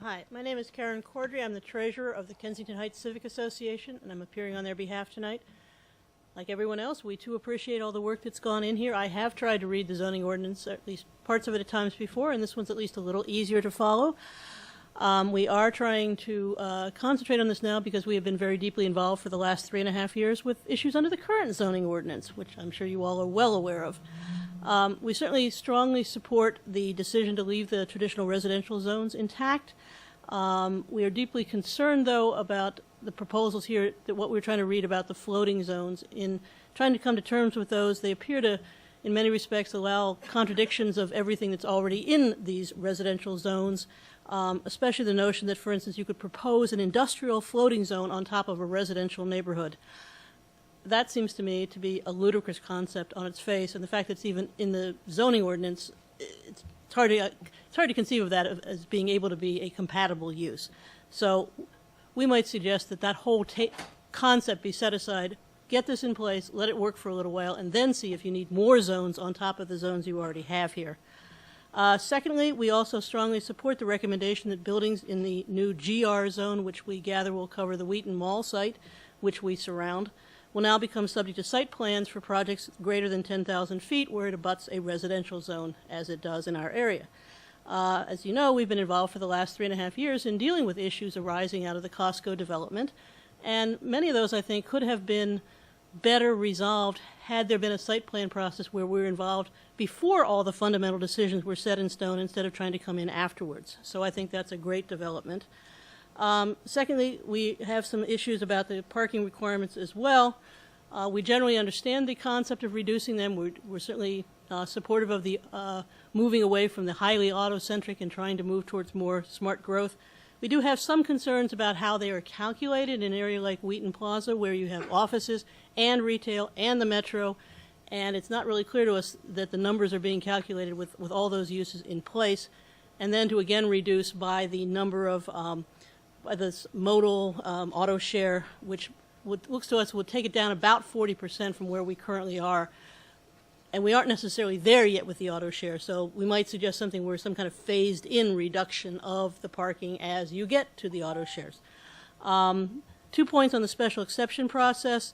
Hi, my name is Karen Cordry. I'm the treasurer of the Kensington Heights Civic Association, and I'm appearing on their behalf tonight. Like everyone else, we too appreciate all the work that's gone in here. I have tried to read the zoning ordinance, at least parts of it at times before, and this one's at least a little easier to follow. We are trying to concentrate on this now because we have been very deeply involved for the last 3.5 years with issues under the current zoning ordinance, which I'm sure you all are well aware of. We certainly strongly support the decision to leave the traditional residential zones intact. We are deeply concerned, though, about the proposals here, that what we're trying to read about the floating zones. In trying to come to terms with those, they appear to, in many respects, allow contradictions of everything that's already in these residential zones, especially the notion that, for instance, you could propose an industrial floating zone on top of a residential neighborhood. That seems to me to be a ludicrous concept on its face, and the fact that it's even in the zoning ordinance, it's hard to conceive of that as being able to be a compatible use. So we might suggest that that whole concept be set aside, get this in place, let it work for a little while, and then see if you need more zones on top of the zones you already have here. Secondly, we also strongly support the recommendation that buildings in the new GR zone, which we gather will cover the Wheaton Mall site, which we surround, will now become subject to site plans for projects greater than 10,000 feet where it abuts a residential zone, as it does in our area. As you know, we've been involved for the last 3.5 years in dealing with issues arising out of the Costco development, and many of those, I think, could have been better resolved had there been a site plan process where we were involved before all the fundamental decisions were set in stone instead of trying to come in afterwards. So I think that's a great development. Secondly, we have some issues about the parking requirements as well. We generally understand the concept of reducing them. We're certainly supportive of the moving away from the highly auto-centric and trying to move towards more smart growth. We do have some concerns about how they are calculated in an area like Wheaton Plaza, where you have offices and retail and the metro, and it's not really clear to us that the numbers are being calculated with all those uses in place, and then to again reduce by the number of by this modal auto share, which looks to us would take it down about 40% from where we currently are. And we aren't necessarily there yet with the auto share, so we might suggest something where some kind of phased-in reduction of the parking as you get to the auto shares. 2 points on the special exception process.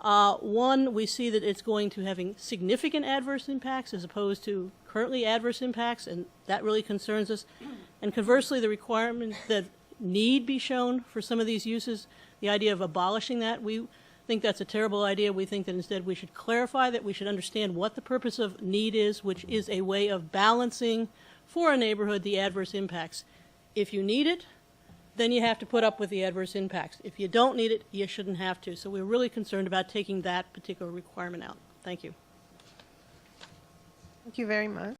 One, we see that it's going to having significant adverse impacts as opposed to currently adverse impacts, and that really concerns us. And conversely, the requirement that need be shown for some of these uses, the idea of abolishing that, we think that's a terrible idea. We think that instead we should clarify that we should understand what the purpose of need is, which is a way of balancing for a neighborhood the adverse impacts. If you need it, then you have to put up with the adverse impacts. If you don't need it, you shouldn't have to. So we're really concerned about taking that particular requirement out. Thank you. Thank you very much.